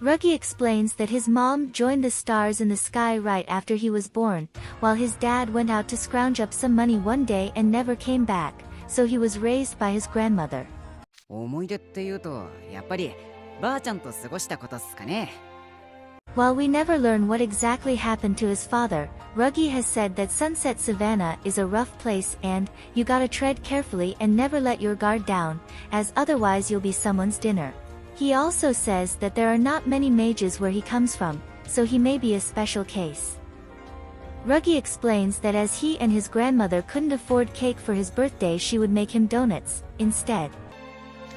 Ruggie explains that his mom joined the stars in the sky right after he was born, while his dad went out to scrounge up some money one day and never came back, so he was raised by his grandmother. 思い出っていうと、やっぱりばあちゃんと過ごしたことっすかね。While we never learn what exactly happened to his father, Ruggie has said that Sunset Savannah is a rough place and, you gotta tread carefully and never let your guard down, as otherwise you'll be someone's dinner. He also says that there are not many mages where he comes from, so he may be a special case. Ruggie explains that as he and his grandmother couldn't afford cake for his birthday, she would make him donuts, instead.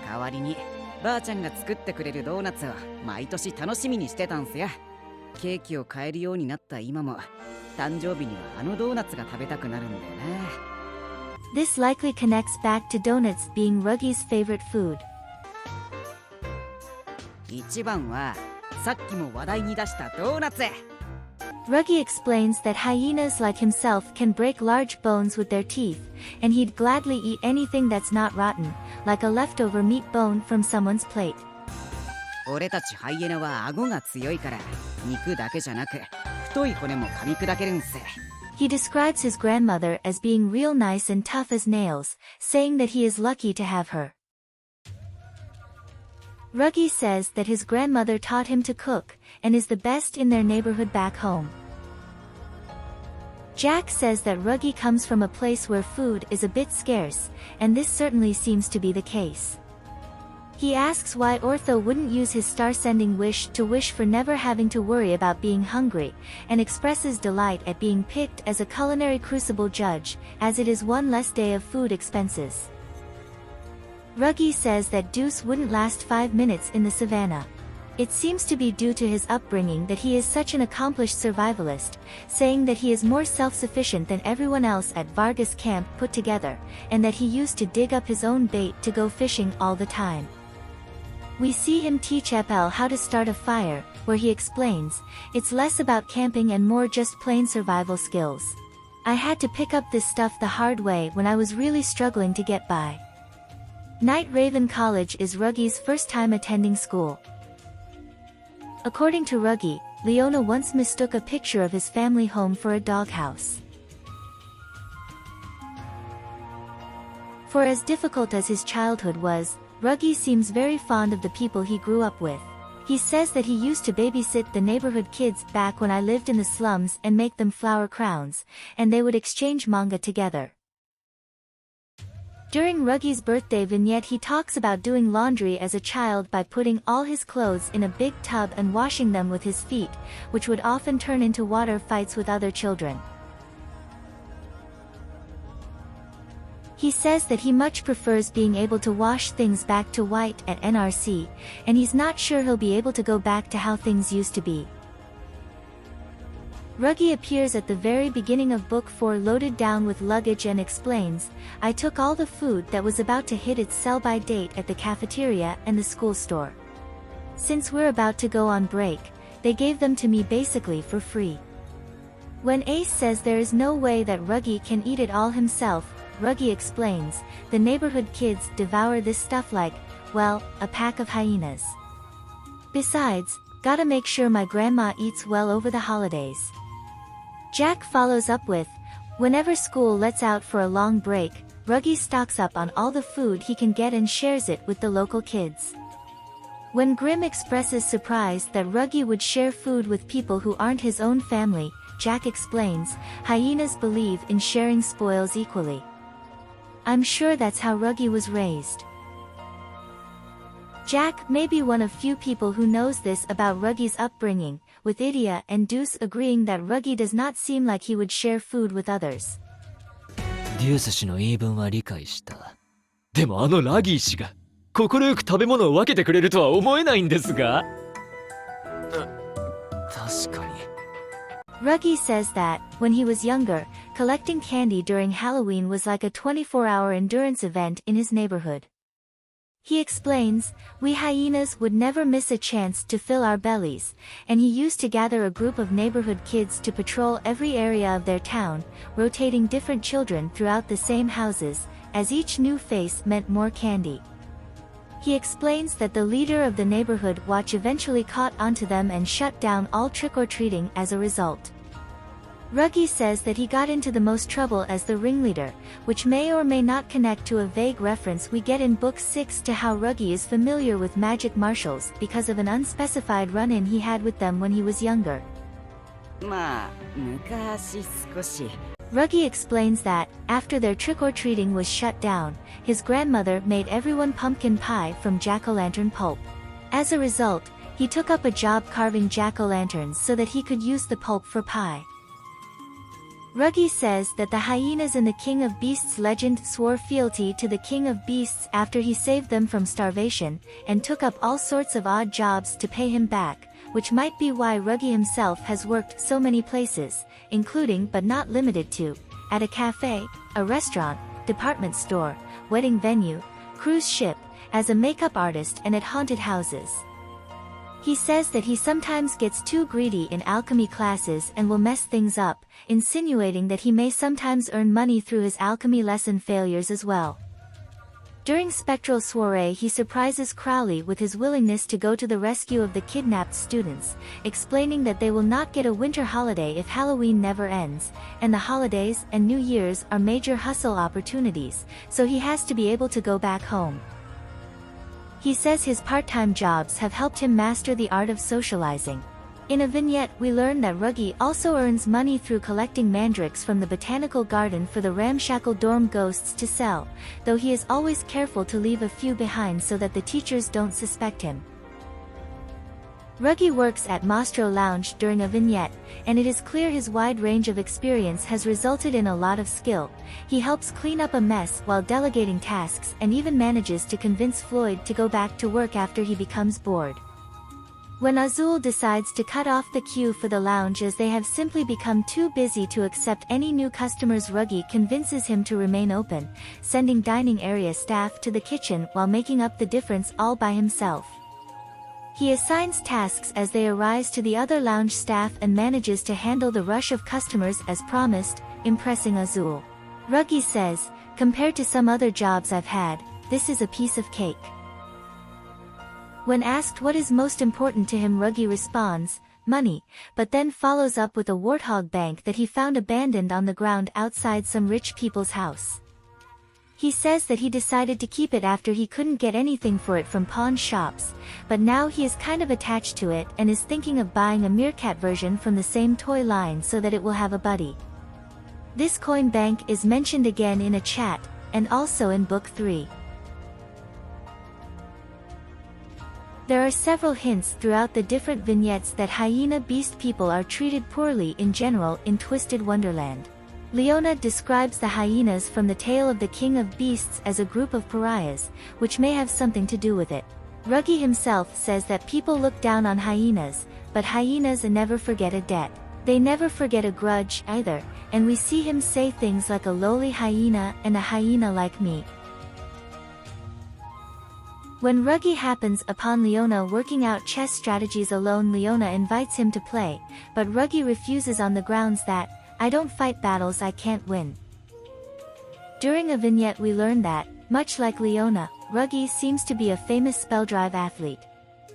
代わりにばあちゃんが作ってくれるドーナツを毎年楽しみにしてたんすよ。ケーキを買えるようになった今も、誕生日にはあのドーナツが食べたくなるんだよな。This likely connects back to donuts being Ruggie's favorite food. 一番はさっきも話題に出したドーナツ。Ruggie explains that hyenas like himself can break large bones with their teeth, and he'd gladly eat anything that's not rotten, like a leftover meat bone from someone's plate. 俺たちハイエナは顎が強いから肉だけじゃなく太い骨も噛み砕けるんす。He describes his grandmother as being real nice and tough as nails, saying that he is lucky to have her. Ruggie says that his grandmother taught him to cook, and is the best in their neighborhood back home. Jack says that Ruggie comes from a place where food is a bit scarce, and this certainly seems to be the case. He asks why Ortho wouldn't use his star-sending wish to wish for never having to worry about being hungry, and expresses delight at being picked as a culinary crucible judge, as it is one less day of food expenses. Ruggie says that Deuce wouldn't last 5 minutes in the savannah. It seems to be due to his upbringing that he is such an accomplished survivalist, saying that he is more self-sufficient than everyone else at Vargas camp put together, and that he used to dig up his own bait to go fishing all the time. We see him teach Epel how to start a fire, where he explains, it's less about camping and more just plain survival skills. I had to pick up this stuff the hard way when I was really struggling to get by. Night Raven College is Ruggie's first time attending school. According to Ruggie, Leona once mistook a picture of his family home for a doghouse. For as difficult as his childhood was, Ruggie seems very fond of the people he grew up with. He says that he used to babysit the neighborhood kids back when I lived in the slums and make them flower crowns, and they would exchange manga together. During Ruggie's birthday vignette, he talks about doing laundry as a child by putting all his clothes in a big tub and washing them with his feet, which would often turn into water fights with other children. He says that he much prefers being able to wash things back to white at NRC, and he's not sure he'll be able to go back to how things used to be. Ruggie appears at the very beginning of Book 4 loaded down with luggage and explains, I took all the food that was about to hit its sell-by date at the cafeteria and the school store. Since we're about to go on break, they gave them to me basically for free. When Ace says there is no way that Ruggie can eat it all himself, Ruggie explains, the neighborhood kids devour this stuff like, well, a pack of hyenas. Besides, gotta make sure my grandma eats well over the holidays. Jack follows up with, whenever school lets out for a long break, Ruggie stocks up on all the food he can get and shares it with the local kids. When Grim expresses surprise that Ruggie would share food with people who aren't his own family, Jack explains, hyenas believe in sharing spoils equally. I'm sure that's how Ruggie was raised. Jack may be one of few people who knows this about Ruggie's upbringing, with Idia and Deuce agreeing that Ruggie does not seem like he would share food with others. デュース氏の言い分は理解した。でもラギー氏が快く食べ物を分けてくれるとは思えないんですが。確かに。Ruggie says that, when he was younger, collecting candy during Halloween was like a 24-hour endurance event in his neighborhood. He explains, we hyenas would never miss a chance to fill our bellies, and he used to gather a group of neighborhood kids to patrol every area of their town, rotating different children throughout the same houses, as each new face meant more candy. He explains that the leader of the neighborhood watch eventually caught onto them and shut down all trick-or-treating as a result. Ruggie says that he got into the most trouble as the ringleader, which may or may not connect to a vague reference we get in Book 6 to how Ruggie is familiar with magic marshals because of an unspecified run-in he had with them when he was younger. まあ、昔少し。Ruggie explains that, after their trick-or-treating was shut down, his grandmother made everyone pumpkin pie from jack-o'-lantern pulp. As a result, he took up a job carving jack-o'-lanterns so that he could use the pulp for pie. Ruggie says that the hyenas in the King of Beasts legend swore fealty to the King of Beasts after he saved them from starvation, and took up all sorts of odd jobs to pay him back, which might be why Ruggie himself has worked so many places, including but not limited to, at a cafe, a restaurant, department store, wedding venue, cruise ship, as a makeup artist and at haunted houses. He says that he sometimes gets too greedy in alchemy classes and will mess things up, insinuating that he may sometimes earn money through his alchemy lesson failures as well. During Spectral Soiree he surprises Crowley with his willingness to go to the rescue of the kidnapped students, explaining that they will not get a winter holiday if Halloween never ends, and the holidays and New Year's are major hustle opportunities, so he has to be able to go back home. He says his part-time jobs have helped him master the art of socializing. In a vignette we learn that Ruggie also earns money through collecting mandrakes from the botanical garden for the ramshackle dorm ghosts to sell, though he is always careful to leave a few behind so that the teachers don't suspect him. Ruggie works at Mastro Lounge during a vignette, and it is clear his wide range of experience has resulted in a lot of skill. He helps clean up a mess while delegating tasks and even manages to convince Floyd to go back to work after he becomes bored. When Azul decides to cut off the queue for the lounge as they have simply become too busy to accept any new customers, Ruggie convinces him to remain open, sending dining area staff to the kitchen while making up the difference all by himself. He assigns tasks as they arise to the other lounge staff and manages to handle the rush of customers as promised, impressing Azul. Ruggie says, "Compared to some other jobs I've had, this is a piece of cake." When asked what is most important to him, Ruggie responds, "Money," but then follows up with a warthog bank that he found abandoned on the ground outside some rich people's house. He says that he decided to keep it after he couldn't get anything for it from pawn shops, but now he is kind of attached to it and is thinking of buying a meerkat version from the same toy line so that it will have a buddy. This coin bank is mentioned again in a chat, and also in Book 3. There are several hints throughout the different vignettes that hyena beast people are treated poorly in general in Twisted Wonderland. Leona describes the hyenas from the tale of the King of Beasts as a group of pariahs, which may have something to do with it. Ruggie himself says that people look down on hyenas, but hyenas never forget a debt. They never forget a grudge either, and we see him say things like a lowly hyena and a hyena like me. When Ruggie happens upon Leona working out chess strategies alone, Leona invites him to play, but Ruggie refuses on the grounds that, "I don't fight battles I can't win." During a vignette we learn that, much like Leona, Ruggie seems to be a famous spelldrive athlete.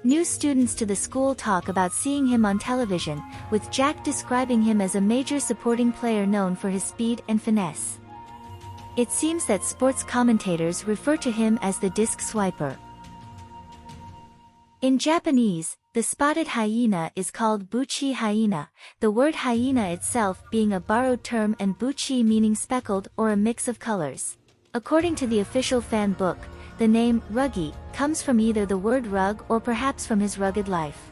New students to the school talk about seeing him on television, with Jack describing him as a major supporting player known for his speed and finesse. It seems that sports commentators refer to him as the disc swiper. In Japanese, the spotted hyena is called Buchi Hyena, the word hyena itself being a borrowed term and Buchi meaning speckled or a mix of colors. According to the official fan book, the name Ruggie comes from either the word rug or perhaps from his rugged life.